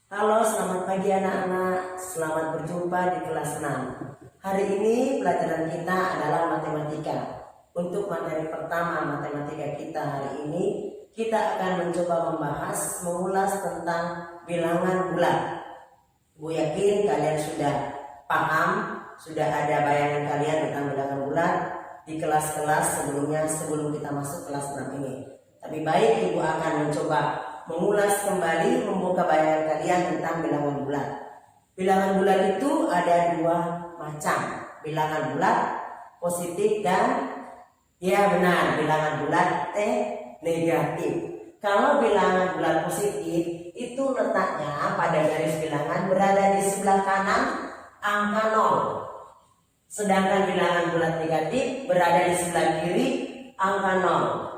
Halo, selamat pagi anak-anak. Selamat berjumpa di kelas 6. Hari ini pelajaran kita adalah matematika. Untuk materi pertama matematika kita hari ini, kita akan mencoba mengulas tentang bilangan bulat. Bu yakin kalian sudah paham, sudah ada bayangan kalian tentang bilangan bulat di kelas-kelas sebelumnya sebelum kita masuk kelas 6 ini. Tapi baik, Ibu akan mencoba mengulas kembali, membuka bayangan kalian tentang bilangan bulat. Bilangan bulat itu ada dua macam, bilangan bulat positif dan benar, bilangan bulat negatif. Kalau bilangan bulat positif itu letaknya pada garis bilangan berada di sebelah kanan angka 0. Sedangkan bilangan bulat negatif berada di sebelah kiri angka 0.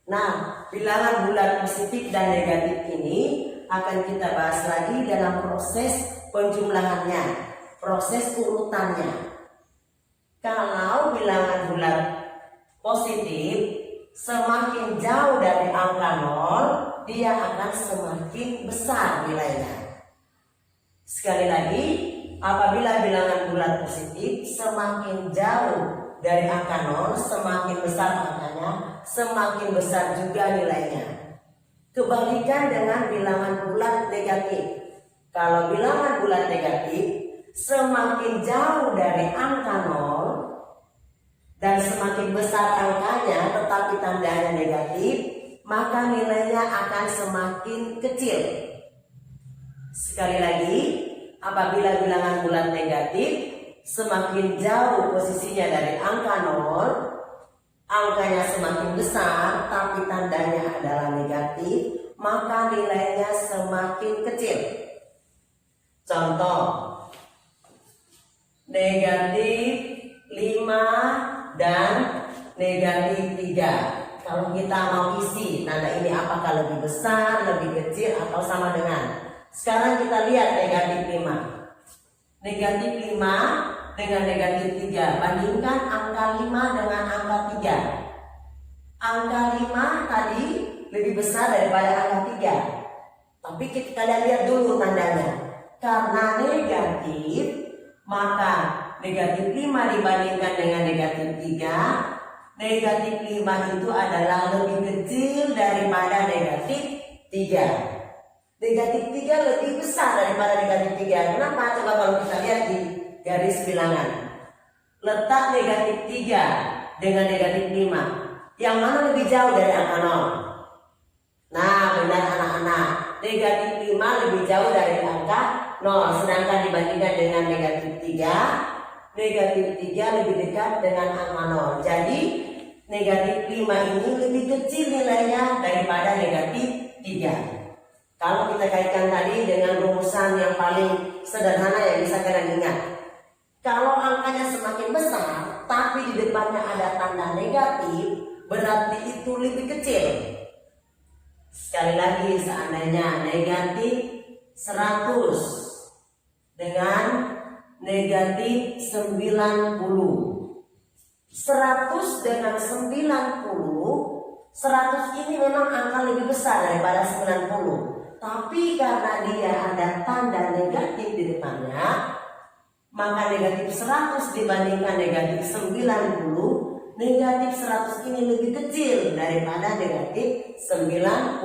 Nah, bilangan bulat positif dan negatif ini akan kita bahas lagi dalam proses penjumlahannya, proses urutannya. Kalau bilangan bulat positif semakin jauh dari angka 0, dia akan semakin besar nilainya. Sekali lagi, apabila bilangan bulat positif semakin jauh dari angka 0, semakin besar angkanya, semakin besar juga nilainya. Kebalikan dengan bilangan bulat negatif. Kalau bilangan bulat negatif semakin jauh dari angka 0 dan semakin besar angkanya tetapi tandanya negatif, maka nilainya akan semakin kecil. Sekali lagi, apabila bilangan bulat negatif semakin jauh posisinya dari angka 0, angkanya semakin besar tapi tandanya adalah negatif, maka nilainya semakin kecil. Contoh, negatif 5 dan negatif 3. Kalau kita mau isi tanda ini apakah lebih besar, lebih kecil, atau sama dengan. Sekarang kita lihat negatif 5. Negatif 5 dengan negatif 3. Bandingkan angka 5 dengan angka 3. Angka 5 tadi lebih besar daripada angka 3. Tapi kita lihat dulu tandanya. Karena negatif, maka negatif 5 dibandingkan dengan negatif 3. Negatif 5 itu adalah lebih kecil daripada negatif 3. Negatif 3 lebih besar daripada negatif 3. Kenapa? Coba kalau kita lihat di garis bilangan. Letak negatif 3 dengan negatif 5. Yang mana lebih jauh dari angka 0? Nah, benar anak-anak. Negatif 5 lebih jauh dari angka 0. Sedangkan dibandingkan dengan negatif 3, negatif 3 lebih dekat dengan angka 0. Jadi, negatif 5 ini lebih kecil nilainya daripada negatif 3. Kalau kita kaitkan tadi dengan rumusan yang paling sederhana yang bisa kalian ingat. Kalau angkanya semakin besar, tapi di depannya ada tanda negatif, berarti itu lebih kecil. Sekali lagi, seandainya negatif 100 dengan negatif 90. 100 dengan 90, 100 ini memang angka lebih besar daripada 90. Tapi karena dia ada tanda negatif di depannya, maka negatif 100 dibandingkan negatif 90, negatif 100 ini lebih kecil daripada negatif 90.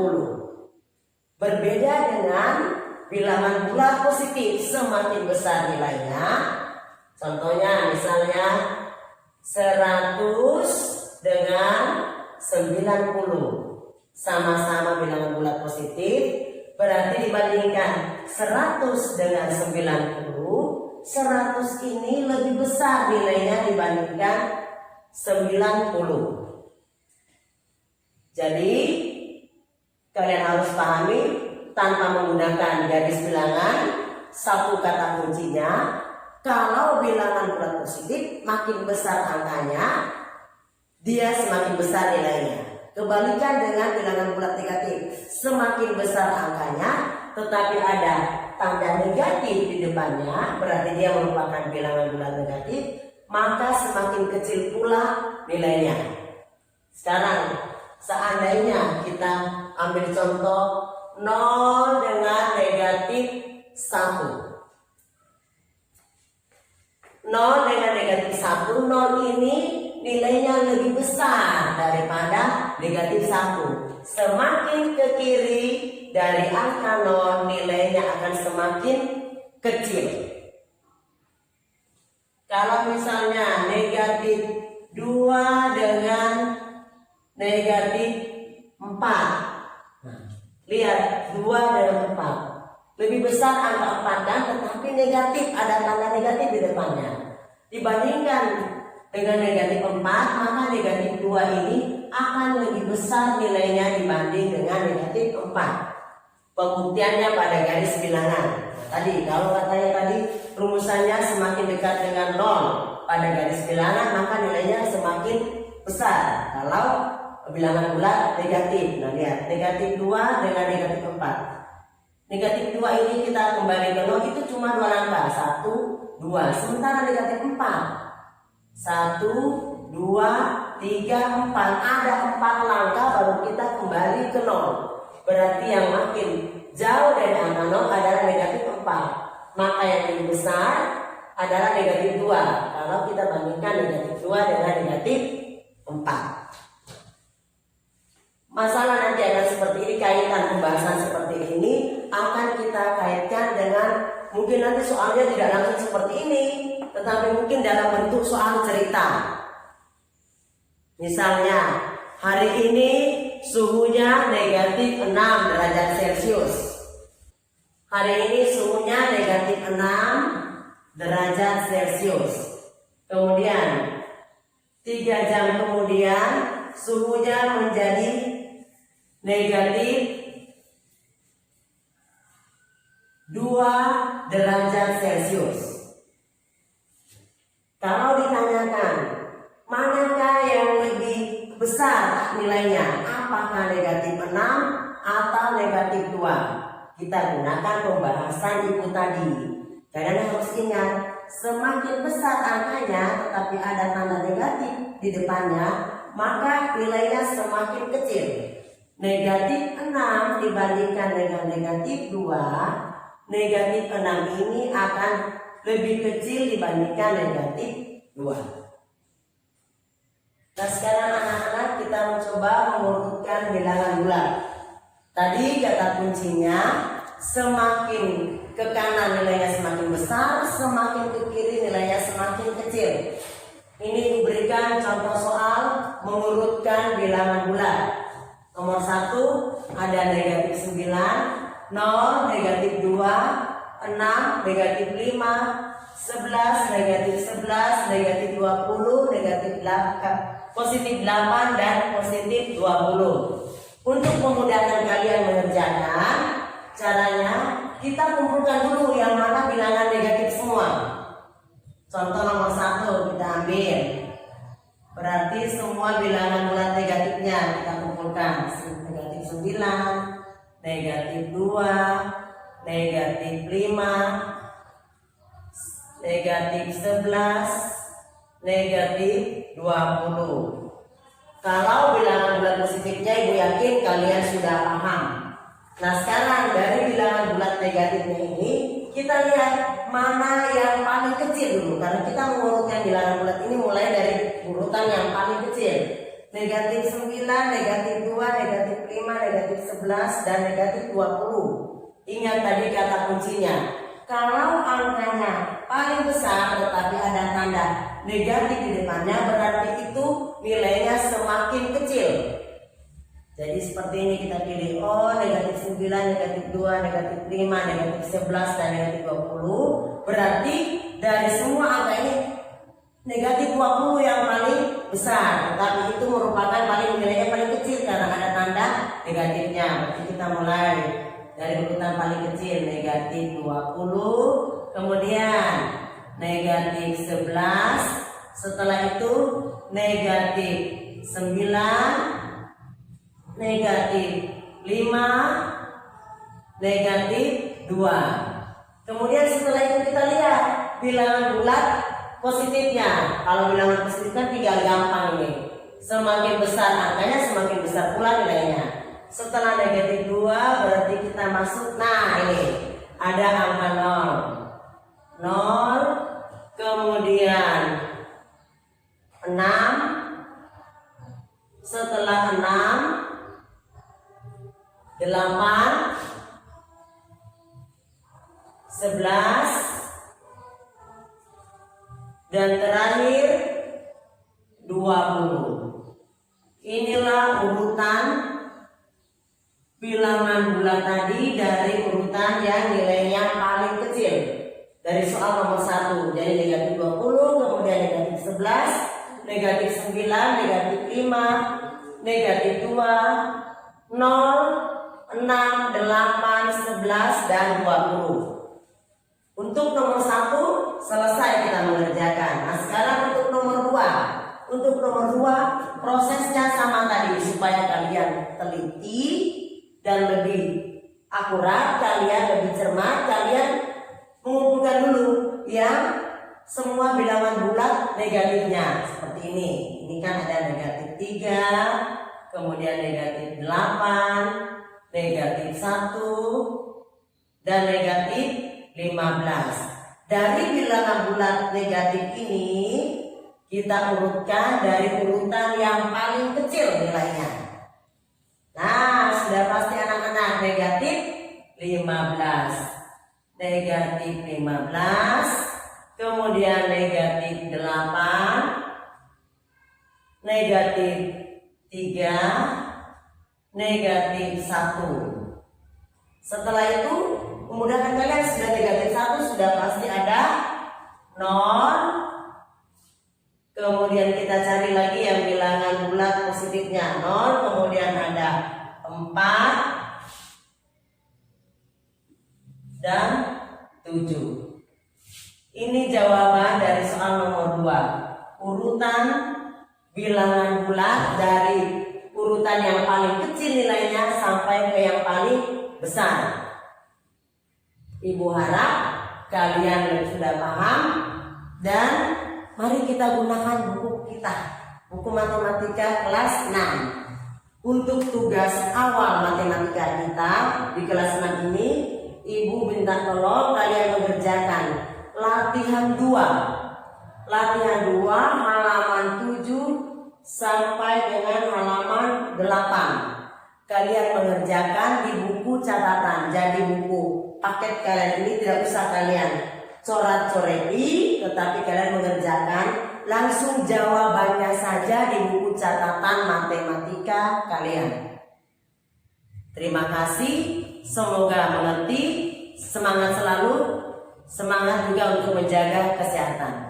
Berbeda dengan bilangan bulat positif, semakin besar nilainya. Contohnya misalnya 100 dengan 90. Sama-sama bilangan bulat positif, berarti dibandingkan 100 dengan 90, 100 ini lebih besar nilainya dibandingkan 90. Jadi kalian harus pahami tanpa menggunakan garis bilangan, satu kata kuncinya, kalau bilangan bulat positif makin besar angkanya, dia semakin besar nilainya. Kebalikan dengan bilangan bulat negatif, semakin besar angkanya tetapi ada tanda negatif di depannya, berarti dia merupakan bilangan bulat negatif, maka semakin kecil pula nilainya. Sekarang seandainya kita ambil contoh 0 dengan negatif 1. 0 dengan negatif 1, 0 ini nilainya lebih besar daripada negatif 1. Semakin ke kiri dari angka 0, nilainya akan semakin kecil. Kalau misalnya negatif 2 dengan negatif 4. Lihat 2 dan 4. Lebih besar angka 4 kan, tetapi negatif, ada tanda negatif di depannya. Dibandingkan dengan negatif 4, maka negatif 2 ini akan lebih besar nilainya dibanding dengan negatif 4. Pembuktiannya pada garis bilangan. Tadi kalau katanya tadi rumusannya semakin dekat dengan 0 pada garis bilangan, maka nilainya semakin besar kalau bilangan bulat negatif. Nah lihat, negatif 2 dengan negatif 4. Negatif 2 ini kita kembali ke 0 itu cuma 2 langkah, 1, 2. Sementara negatif 4, 1, 2, 3, 4. Ada 4 langkah baru kita kembali ke 0. Berarti yang makin jauh dari angka 0 adalah negatif 4. Maka yang lebih besar adalah negatif 2. Kalau kita bandingkan negatif 2 dengan negatif 4. Masalah nanti akan seperti ini, kaitan pembahasan seperti ini akan kita kaitkan dengan, mungkin nanti soalnya tidak langsung seperti ini, tetapi mungkin dalam bentuk soal cerita. Misalnya hari ini suhunya negatif 6 derajat Celcius. Hari ini suhunya negatif 6 derajat Celcius. Kemudian 3 jam kemudian suhunya menjadi negatif 2 derajat Celcius. Kalau ditanyakan manakah yang lebih besar nilainya, apakah negatif 6 atau negatif 2, kita gunakan pembahasan ibu tadi. Karena harus ingat, semakin besar angkanya tetapi ada tanda negatif di depannya, maka nilainya semakin kecil. Negatif 6 dibandingkan dengan negatif 2, negatif 6 ini akan lebih kecil dibandingkan negatif 2. Nah sekarang anak-anak kita mencoba mengurutkan bilangan bulat. Tadi kata kuncinya, semakin ke kanan nilainya semakin besar, semakin ke kiri nilainya semakin kecil. Ini diberikan contoh soal mengurutkan bilangan bulat. Nomor 1 ada negatif 9, 0, negatif 2, 6, negatif 5, 11, negatif 11, negatif 20, negatif 8, positif 8 dan positif 20. Untuk memudahkan kalian mengerjakan, caranya kita kumpulkan dulu yang mana bilangan negatif semua. Contoh nomor 1 kita ambil. Berarti semua bilangan bulat negatifnya kita kumpulkan. Negatif 9, negatif 2, negatif 5, negatif 11, negatif 20. Kalau bilangan bulat positifnya ibu yakin kalian sudah paham. Nah sekarang dari bilangan bulat negatifnya ini kita lihat mana yang paling kecil dulu, karena kita mengurutkan bilangan bulat ini mulai dari urutan yang paling kecil. Negatif 9, negatif 2, negatif 5, negatif 11 dan negatif 20. Ingat tadi kata kuncinya, kalau angkanya paling besar tetapi ada tanda negatif di depannya, berarti itu nilainya semakin kecil. Jadi seperti ini kita pilih, oh negatif 9, negatif 2, negatif 5, negatif 11 dan negatif 20. Berarti dari semua angka ini negatif 20 yang paling besar, tetapi itu merupakan nilainya paling kecil karena ada tanda negatifnya. Berarti kita mulai dari urutan paling kecil, negatif 20, kemudian negatif 11, setelah itu negatif 9, negatif 5, negatif 2. Kemudian setelah itu kita lihat bilangan bulat positifnya. Kalau bilangan positif kan tinggal gampang ini. Semakin besar angkanya semakin besar pula nilainya. Setelah negatif 2 berarti kita masuk, nah ini ada angka 0. 0, kemudian 6, setelah 6, 8, 11, dan terakhir 20. Inilah urutan bilangan bulat tadi dari urutan yang nilainya paling kecil dari soal nomor 1. Jadi negatif 20, kemudian negatif 11, negatif 9, negatif 5, negatif 2, 0, 6, 8, 11, dan 20. Untuk nomor 1 selesai kita mengerjakan. Nah, sekarang untuk nomor 2. Untuk nomor 2 prosesnya sama tadi, supaya kalian teliti dan lebih akurat, kalian lebih cermat, kalian mengumpulkan dulu yang semua bilangan bulat negatifnya seperti ini. Ini kan ada negatif 3, kemudian negatif 8, negatif 1, dan negatif 15. Dari bilangan bulat negatif ini kita urutkan dari urutan yang paling kecil nilainya. Nah, sudah pasti anak-anak, negatif 15, negatif 15, kemudian negatif 8, negatif 3, negatif 1. Setelah itu memudahkan kalian, sudah negatif 1 sudah pasti ada 0. Kemudian kita cari lagi yang bilangan bulat positifnya 0, kemudian ada 4 dan 7. Ini jawaban dari soal nomor 2. Urutan bilangan bulat dari urutan yang paling kecil nilainya sampai ke yang paling besar. Ibu harap kalian sudah paham, dan mari kita gunakan buku kita, buku matematika kelas 6. Untuk tugas awal matematika kita di kelas 6 ini, Ibu minta tolong kalian mengerjakan latihan 2. Latihan 2 halaman 7 sampai dengan halaman 8. Kalian mengerjakan di buku catatan. Jadi buku paket kalian ini tidak usah kalian coret-coreti, tetapi kalian mengerjakan langsung jawabannya saja di buku catatan matematika kalian. Terima kasih, semoga mengerti. Semangat selalu, semangat juga untuk menjaga kesehatan.